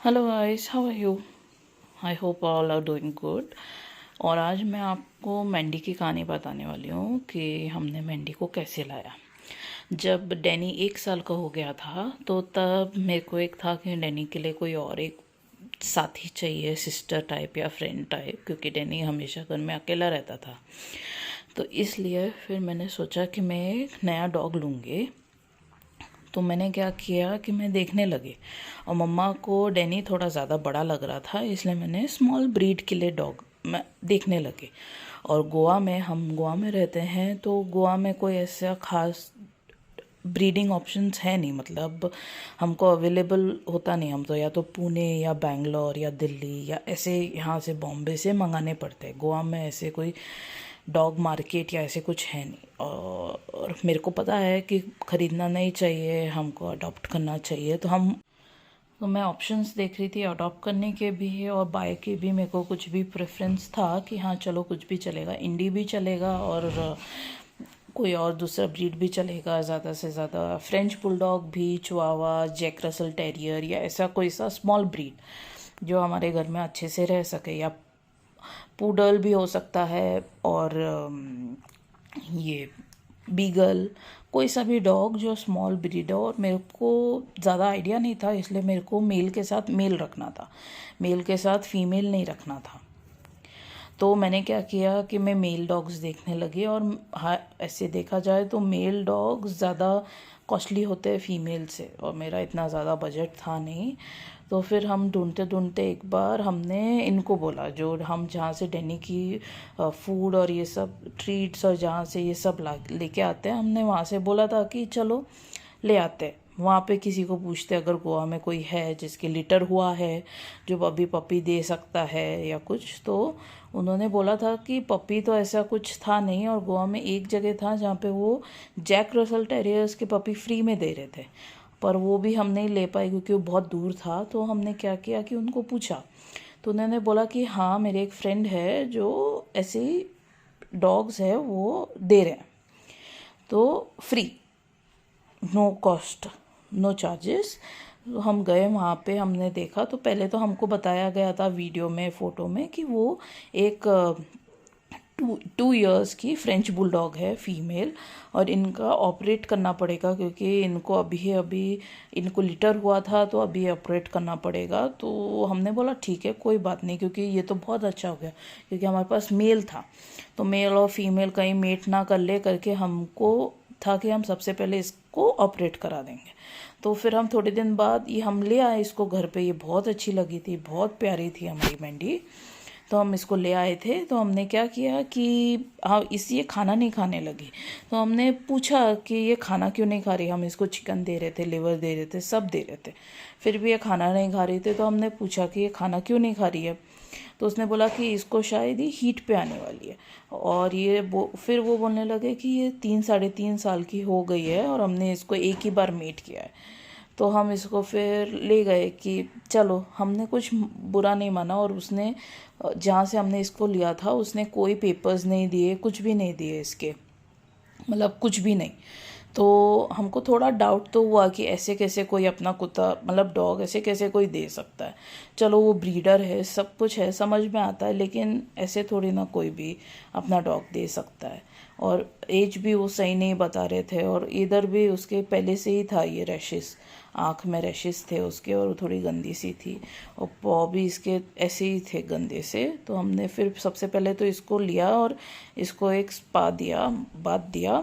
Hello guys, how are you? I hope all are doing good. और आज मैं आपको मेंढी की कहानी बताने वाली हूँ कि हमने मेंढी को कैसे लाया। जब डैनी 1 साल का हो गया था तो तब मेरे को एक था कि डैनी के लिए कोई और एक साथी चाहिए, सिस्टर टाइप या फ्रेंड टाइप, क्योंकि डैनी हमेशा घर में अकेला रहता था। तो इसलिए फिर मैंने सोचा कि मैं एक नया डॉग लूँगी। तो मैंने क्या किया कि मैं देखने लगी, और मम्मा को डैनी थोड़ा ज़्यादा बड़ा लग रहा था, इसलिए मैंने स्मॉल ब्रीड के लिए डॉग मैं देखने लगी। और हम गोवा में रहते हैं, तो गोवा में कोई ऐसा खास ब्रीडिंग ऑप्शंस है नहीं, मतलब हमको अवेलेबल होता नहीं। हम तो या तो पुणे या बैंगलोर या दिल्ली या ऐसे यहाँ से बॉम्बे से मंगाने पड़ते हैं। गोवा में ऐसे कोई डॉग मार्केट या ऐसे कुछ है नहीं। और मेरे को पता है कि ख़रीदना नहीं चाहिए, हमको अडॉप्ट करना चाहिए। तो मैं ऑप्शंस देख रही थी अडॉप्ट करने के भी और बाय के भी। मेरे को कुछ भी प्रेफरेंस था कि हाँ चलो कुछ भी चलेगा, इंडी भी चलेगा और कोई और दूसरा ब्रीड भी चलेगा। ज़्यादा से ज़्यादा फ्रेंच बुलडॉग भी, चिवावा, जैक रसल टेरियर या ऐसा कोई सा स्मॉल ब्रीड जो हमारे घर में अच्छे से रह सके, या पूडल भी हो सकता है, और ये बीगल, कोई सा भी डॉग जो स्मॉल ब्रीड हो। और मेरे को ज़्यादा आइडिया नहीं था, इसलिए मेरे को मेल के साथ मेल रखना था, मेल के साथ फीमेल नहीं रखना था। तो मैंने क्या किया कि मैं मेल डॉग्स देखने लगी। और हाँ, ऐसे देखा जाए तो मेल डॉग्स ज़्यादा कॉस्टली होते हैं फीमेल से, और मेरा इतना ज़्यादा बजट था नहीं। तो फिर हम ढूंढते ढूंढते एक बार हमने इनको बोला, जो हम जहाँ से डैनी की फूड और ये सब ट्रीट्स और जहाँ से ये सब ला लेके आते हैं, हमने वहाँ से बोला था कि चलो ले आते हैं। वहाँ पे किसी को पूछते अगर गोवा में कोई है जिसके लिटर हुआ है, जो अभी पपी दे सकता है या कुछ। तो उन्होंने बोला था कि पपी तो ऐसा कुछ था नहीं, और गोवा में एक जगह था जहाँ पे वो जैक रसल टेरियर्स के पपी फ्री में दे रहे थे। पर वो भी हम नहीं ले पाए क्योंकि वो बहुत दूर था। तो हमने क्या किया कि उनको पूछा, तो उन्होंने बोला कि हाँ मेरे एक फ्रेंड है जो ऐसे ही डॉग्स है वो दे रहे हैं, तो free, no cost, no charges. हम गए वहाँ पे, हमने देखा। तो पहले तो हमको बताया गया था वीडियो में, फ़ोटो में, कि वो एक 2 इयर्स की फ्रेंच बुलडॉग है, फीमेल, और इनका ऑपरेट करना पड़ेगा क्योंकि इनको अभी अभी इनको लिटर हुआ था, तो अभी ऑपरेट करना पड़ेगा। तो हमने बोला ठीक है कोई बात नहीं, क्योंकि ये तो बहुत अच्छा हो गया क्योंकि हमारे पास मेल था। तो मेल और फीमेल कहीं मेट ना कर ले करके हमको था कि हम सबसे पहले इसको ऑपरेट करा देंगे। तो फिर हम थोड़े दिन बाद ये हम ले आए इसको घर पे। ये बहुत अच्छी लगी थी, बहुत प्यारी थी हमारी मेंढी। तो हम इसको ले आए थे। तो हमने क्या किया कि हाँ ये खाना नहीं खाने लगी। तो हमने पूछा कि ये खाना क्यों नहीं खा रही। हम इसको चिकन दे रहे थे, लिवर दे रहे थे, सब दे रहे थे, फिर भी ये खाना नहीं खा रही थी। तो हमने पूछा कि ये खाना क्यों नहीं खा रही है। तो उसने बोला कि इसको शायद ही हीट पे आने वाली है। और फिर वो बोलने लगे कि ये 3 साढ़े 3 साल की हो गई है और हमने इसको एक ही बार मीट किया है। तो हम इसको फिर ले गए कि चलो, हमने कुछ बुरा नहीं माना। और उसने जहाँ से हमने इसको लिया था उसने कोई पेपर्स नहीं दिए, कुछ भी नहीं दिए इसके, मतलब कुछ भी नहीं। तो हमको थोड़ा डाउट तो हुआ कि ऐसे कैसे कोई अपना कुत्ता, मतलब डॉग ऐसे कैसे कोई दे सकता है। चलो वो ब्रीडर है, सब कुछ है, समझ में आता है, लेकिन ऐसे थोड़ी ना कोई भी अपना डॉग दे सकता है। और एज भी वो सही नहीं बता रहे थे, और इधर भी उसके पहले से ही था ये रैशेस, आँख में रैशेस थे उसके, और थोड़ी गंदी सी थी, और पॉ भी इसके ऐसे ही थे गंदे से। तो हमने फिर सबसे पहले तो इसको लिया और इसको एक स्पा दिया, बात दिया,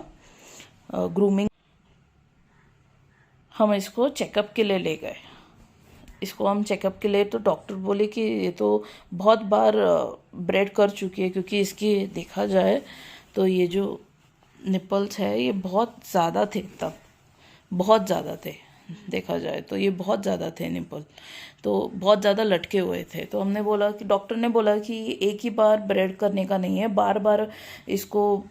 ग्रूमिंग। हम इसको चेकअप के लिए ले गए। इसको हम चेकअप के लिए, तो डॉक्टर बोले कि ये तो बहुत बार ब्रेड कर चुकी है, क्योंकि इसकी देखा जाए तो ये जो निपल्स है ये बहुत ज़्यादा थे, तब बहुत ज़्यादा थे, देखा जाए तो ये बहुत ज़्यादा थे निपल, तो बहुत ज़्यादा लटके हुए थे। तो हमने बोला कि डॉक्टर ने बोला कि एक ही बार ब्रेड करने का नहीं है, बार बार इसको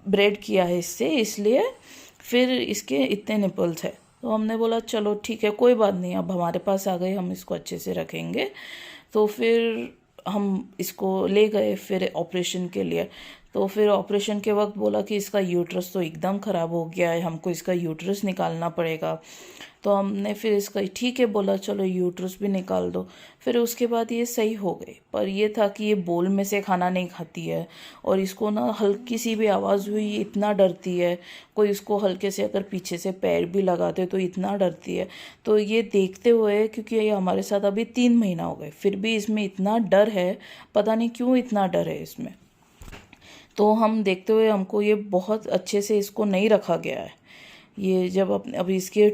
ब्रेड किया है इससे, इसलिए फिर इसके इतने निपल्स है। तो हमने बोला चलो ठीक है कोई बात नहीं, अब हमारे पास आ गए, हम इसको अच्छे से रखेंगे। तो फिर हम इसको ले गए फिर ऑपरेशन के लिए। तो फिर ऑपरेशन के वक्त बोला कि इसका यूट्रस तो एकदम ख़राब हो गया है, हमको इसका यूट्रस निकालना पड़ेगा। तो हमने फिर इसका ठीक है बोला, चलो यूट्रस भी निकाल दो। फिर उसके बाद ये सही हो गए, पर ये था कि ये बोल में से खाना नहीं खाती है, और इसको ना हल्की सी भी आवाज़ हुई इतना डरती है, कोई इसको हल्के से अगर पीछे से पैर भी लगाते तो इतना डरती है। तो ये देखते हुए, क्योंकि ये हमारे साथ अभी 3 महीना हो गए, फिर भी इसमें इतना डर है, पता नहीं क्यों इतना डर है इसमें। तो हम देखते हुए हमको ये बहुत अच्छे से इसको नहीं रखा गया है। ये जब अभी इसके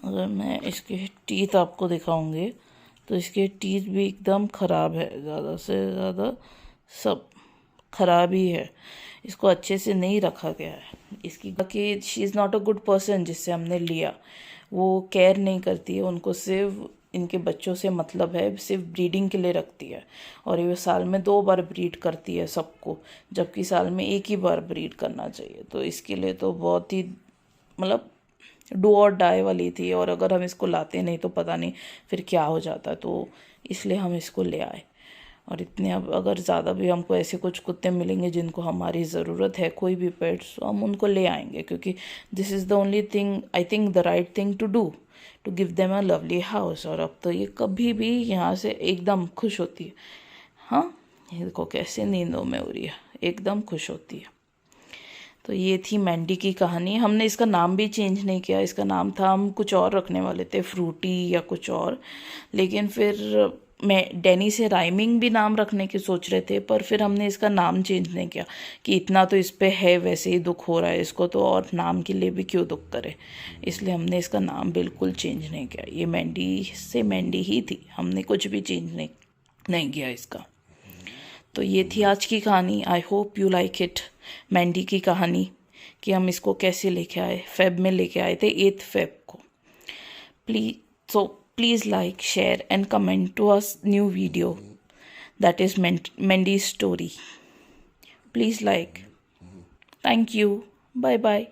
अगर मैं इसके टीथ आपको दिखाऊंगे तो इसके टीथ भी एकदम ख़राब है, ज़्यादा से ज़्यादा सब ख़राब ही है, इसको अच्छे से नहीं रखा गया है। इसकी कि she is not a good person जिससे हमने लिया, वो केयर नहीं करती है, उनको सिर्फ इनके बच्चों से मतलब है, सिर्फ ब्रीडिंग के लिए रखती है। और ये साल में 2 बार ब्रीड करती है सबको, जबकि साल में 1 ही बार ब्रीड करना चाहिए। तो इसके लिए तो बहुत ही मतलब डू और डाई वाली थी, और अगर हम इसको लाते नहीं तो पता नहीं फिर क्या हो जाता, तो इसलिए हम इसको ले आए। और इतने अब अगर ज़्यादा भी हमको ऐसे कुछ कुत्ते मिलेंगे जिनको हमारी ज़रूरत है, कोई भी पेट्स, तो हम उनको ले आएंगे, क्योंकि this is the only thing I think the right thing to do, to give them a lovely house. और अब तो ये कभी भी यहाँ से एकदम खुश होती है। हाँ, ये देखो कैसे नींदों में हो रही है, एकदम खुश होती है। तो ये थी मैंडी की कहानी। हमने इसका नाम भी चेंज नहीं किया, इसका नाम था, हम कुछ और रखने वाले थे, फ्रूटी या कुछ और, लेकिन फिर मैं डैनी से राइमिंग भी नाम रखने की सोच रहे थे, पर फिर हमने इसका नाम चेंज नहीं किया कि इतना तो इस पे है, वैसे ही दुख हो रहा है इसको, तो और नाम के लिए भी क्यों दुख करे, इसलिए हमने इसका नाम बिल्कुल चेंज नहीं किया। ये मैंडी से मैंडी ही थी, हमने कुछ भी चेंज नहीं किया इसका। तो ये थी आज की कहानी। I hope you like it, Mandy की कहानी, कि हम इसको कैसे लेके आए। फेब में लेके आए थे, 8 फेब को। Please like, share and comment to us new video that is Mendy's story. Please like. Thank you. Bye bye.